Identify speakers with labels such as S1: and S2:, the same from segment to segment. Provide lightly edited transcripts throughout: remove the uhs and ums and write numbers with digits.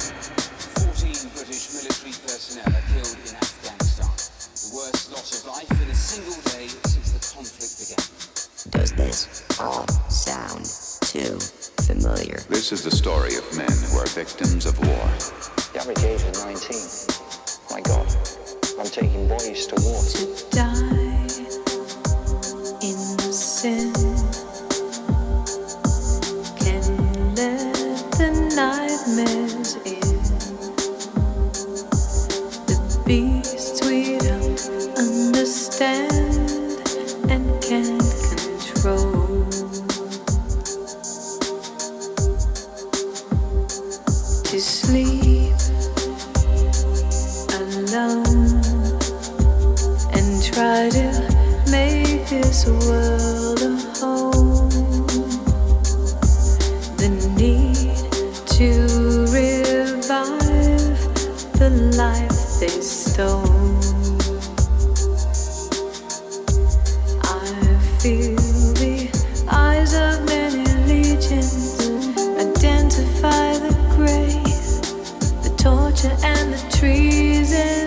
S1: 14 British military personnel are killed in Afghanistan. The worst loss of life in a single day since the conflict began.
S2: Does this all sound too familiar?
S3: This is the story of men who are victims of war.
S4: The average age is 19. My God, I'm taking boys to war.
S5: To die in sin can let the nightmares in. The beasts we don't understand and can't control. To sleep alone and try to make this world a home. The need to revive the life they stole. I feel the eyes of many legions identify the grave, the torture and the treason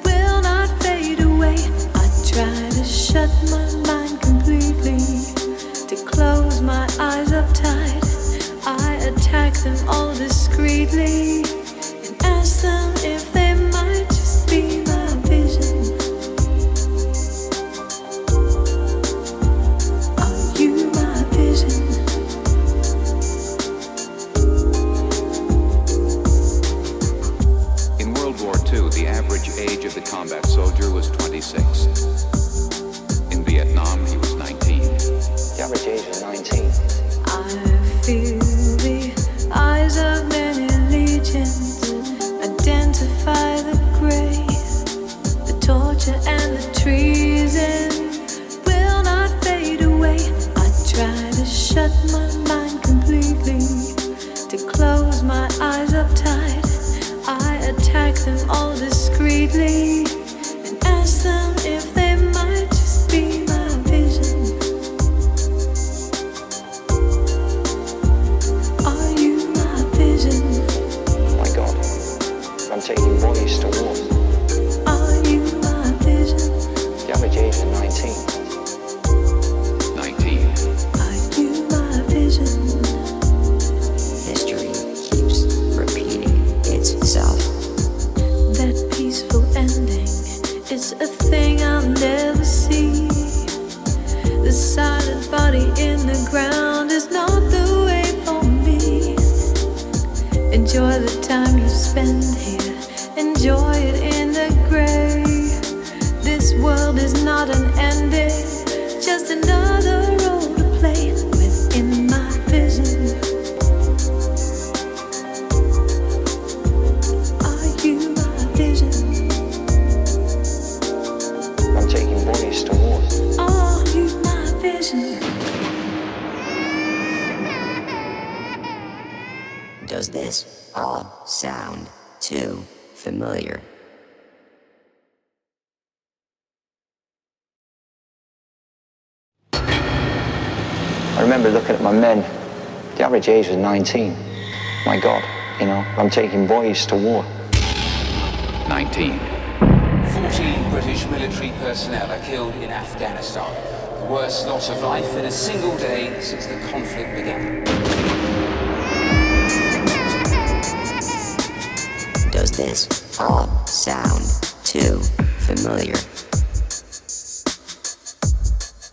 S5: will not fade away. I try to shut my mind completely, to close my eyes up tight. I attack them all discreetly and ask them if they might just be my vision. Are you my vision?
S3: In World War II, the average age of the combat soldier was 26. In Vietnam, he was 19.
S4: The average age is 19.
S5: I feel the eyes of many legions identify the grave, the torture and the treason will not fade away. I try to shut my mind completely, to close my eyes up tight. I attack them all discreetly and ask them if they might just be my vision. Are you my vision?
S4: My God, I'm taking boys to war.
S5: Are you my vision?
S4: The average age is 19.
S3: 19.
S5: Are you my vision?
S2: History keeps repeating itself.
S5: That peaceful ending is a thing I'll never see. The silent body in the ground is not the way for me. Enjoy the time you spend here, enjoy it in the grave. This world is not an ending, just another role to play within my vision. Are you my vision?
S4: I'm taking boys to war.
S5: Are you my vision?
S2: Does this all sound too familiar?
S4: I remember looking at my men. The average age was 19. My God, I'm taking boys to war.
S3: 19.
S1: 14 British military personnel are killed in Afghanistan. The worst loss of life in a single day since the conflict began.
S2: Does this all sound too familiar?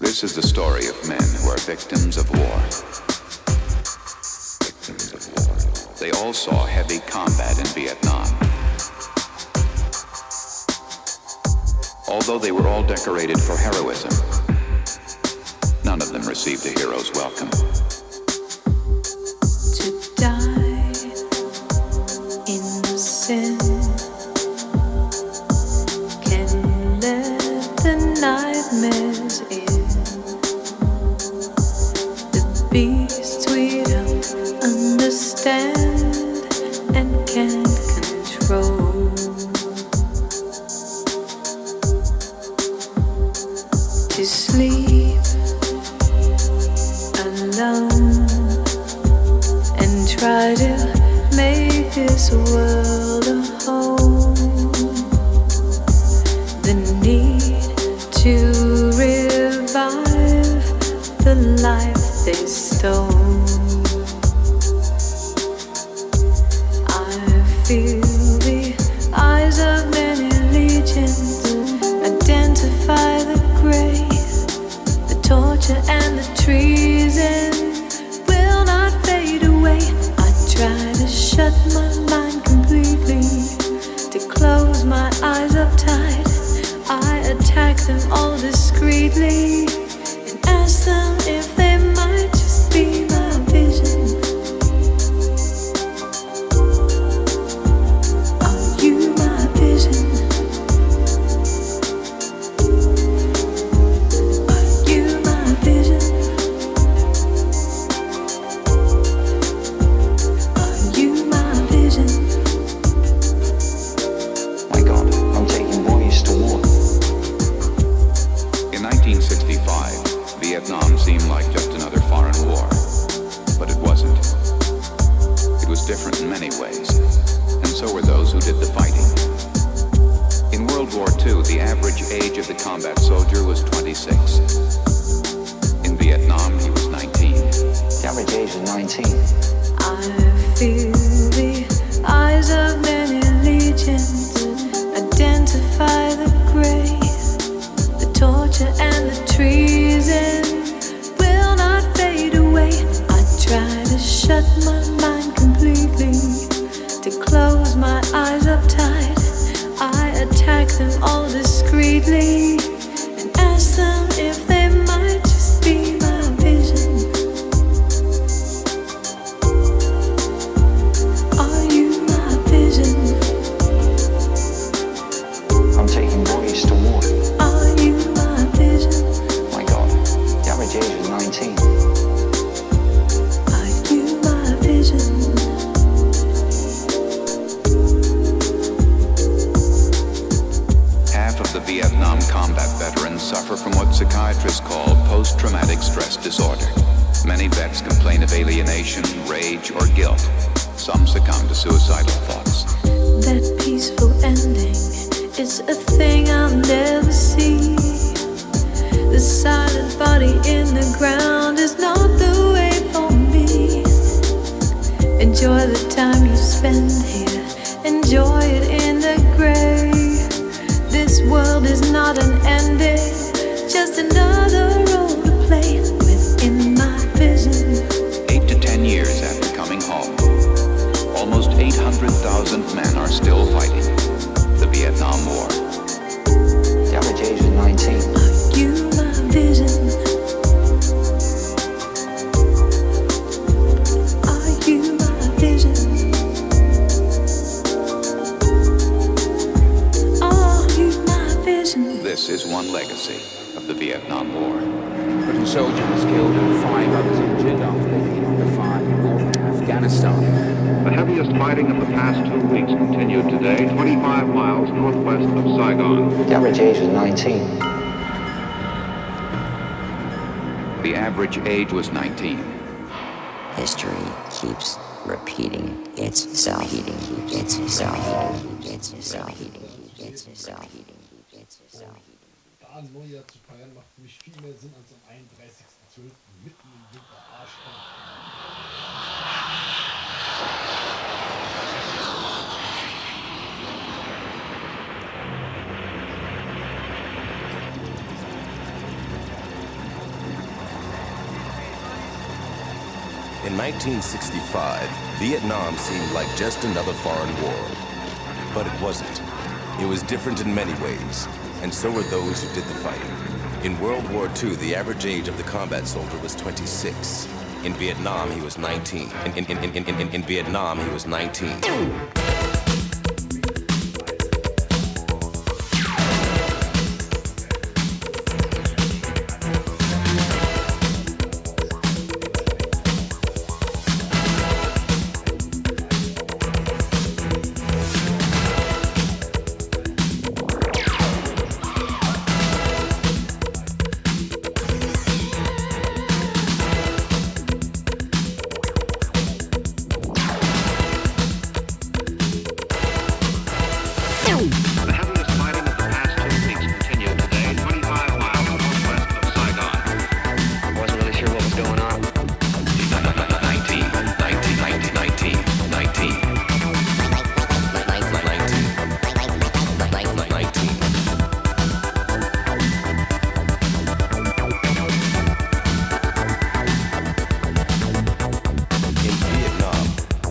S3: This is the story of men who are victims of war. Victims of war. They all saw heavy combat in Vietnam. Although they were all decorated for heroism, none of them received a hero's welcome.
S5: To die in sin can let the nightmares in. The beasts we don't understand and can't control. To sleep alone and try to make this world a home. The need to revive the life they stole. I feel the eyes of many legions identify the grave, the torture and the treason will not fade away. I try to shut my mind completely, to close my eyes up tight. I attack them all discreetly and ask them if they might just be my vision. Are you my vision? Are you my vision? Are you my vision?
S4: My God, I'm taking boys to war.
S3: In 1965, Vietnam seemed like just another foreign war, but it wasn't. It was different in many ways, and so were those who did the fighting. In World War II, the average age of the combat soldier was 26. In Vietnam, he was 19.
S4: The average age is 19.
S5: I feel the eyes of many legions identify the grave, the torture and the treason will not fade away. I try to shut my mind completely, to close my eyes up tight. I attack them all discreetly and ask them if they might just be my vision. Are you my vision?
S4: I'm taking boys to war.
S5: Are you my vision?
S4: My God, the average age is 19.
S5: Are you my vision?
S3: Half of the Vietnam combat veterans suffer from what psychiatrists call post-traumatic stress disorder. Many vets complain of alienation, rage, or guilt. Some succumb to suicidal thoughts.
S5: That peaceful ending is a thing I'll never see. The silent body in the ground is not the way for me. Enjoy the time you spend here, enjoy it in the grave. This world is not an ending, just another role to play within my vision.
S3: 8 to 10 years after coming home, almost 800,000 men are still fighting the Vietnam War.
S4: The average age is 19.
S5: Are you my vision? Are you my vision? Are you my vision?
S3: This is one legacy of the Vietnam War.
S1: British soldier was killed and 5 others injured after they came under fire in northern Afghanistan.
S6: The heaviest fighting of the past 2 weeks continued today, 25 miles northwest of Saigon.
S4: The average age is 19.
S3: The average age was 19.
S2: History keeps repeating itself.
S7: Da ein Neujahr zu feiern, macht für mich viel mehr Sinn als am 31.12. mitten im Winter Arschkalt.
S8: In 1965, Vietnam seemed like just another foreign war. But it wasn't. It was different in many ways, and so were those who did the fighting. In World War II, the average age of the combat soldier was 26. In Vietnam, he was 19. In Vietnam, he was 19.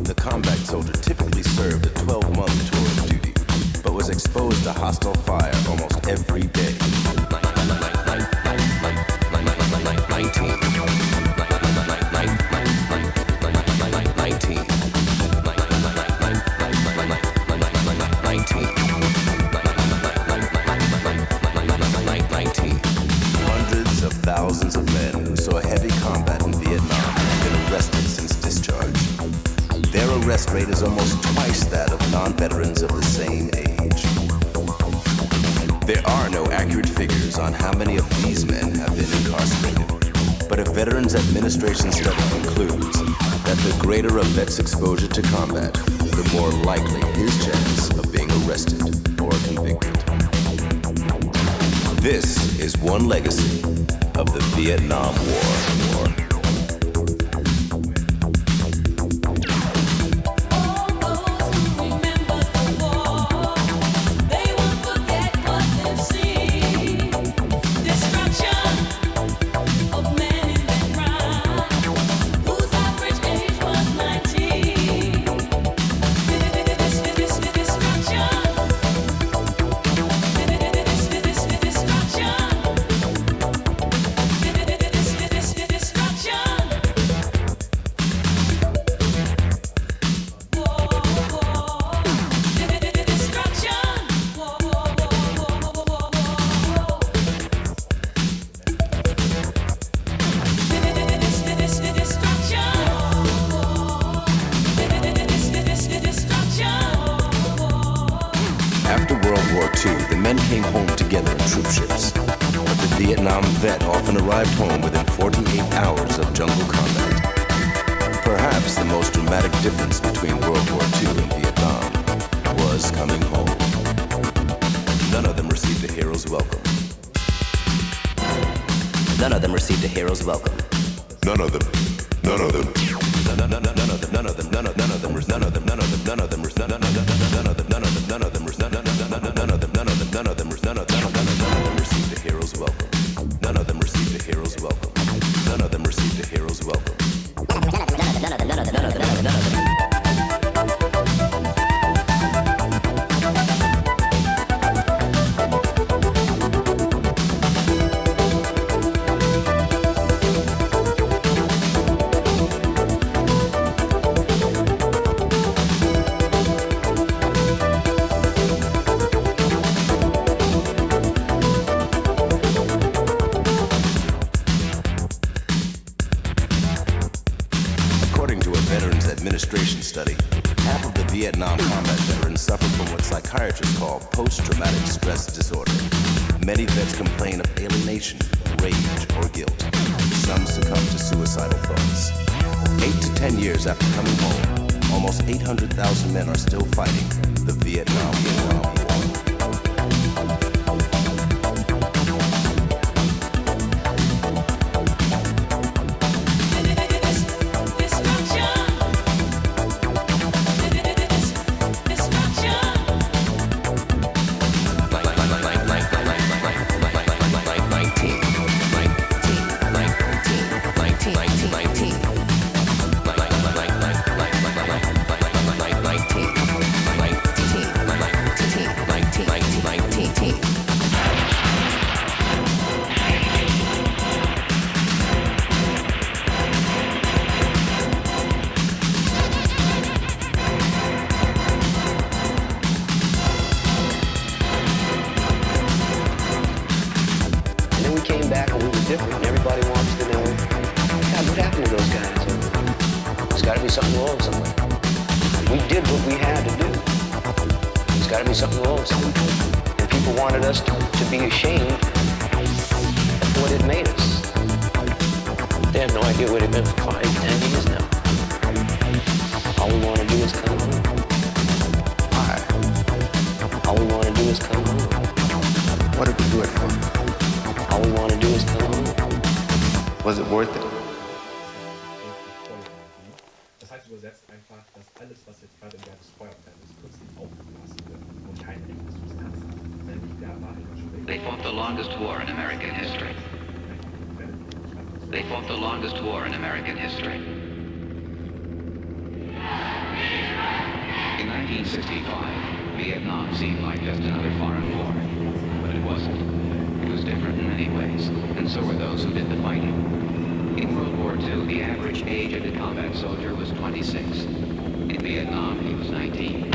S8: the combat soldier typically served a 12-month tour of duty, but was exposed to hostile fire almost every day. 19. Hundreds of thousands of men who saw heavy combat in Vietnam have been arrested since discharge. Their arrest rate is almost twice that of non-veterans of the same age. There are no accurate figures on how many of these men have been incarcerated, but a Veterans Administration study concludes that the greater a vet's exposure to combat, the more likely his chance of being arrested or convicted. This is one legacy of the Vietnam War. After World War II, the men came home together in troop ships. But the Vietnam vet often arrived home within 48 hours of jungle combat. Perhaps the most dramatic difference between World War II and Vietnam was coming home. None of them received a hero's welcome.
S9: None of them received a hero's welcome.
S8: None of them. None of them. Received a hero's welcome. None of them received a hero's welcome. None of them received a hero's welcome. Study. Half of the Vietnam combat veterans suffer from what psychiatrists call post-traumatic stress disorder. Many vets complain of alienation, rage, or guilt. Some succumb to suicidal thoughts. 8 to 10 years after coming home, almost 800,000 men are still fighting the Vietnam War.
S10: They fought the longest war in American history. They fought the longest war in American history. 1965, Vietnam seemed like just another foreign war. But it wasn't. It was different in many ways, and so were those who did the fighting. In World War II, the average age of a combat soldier was 26. In Vietnam, he was 19.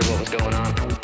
S11: sure what was going on.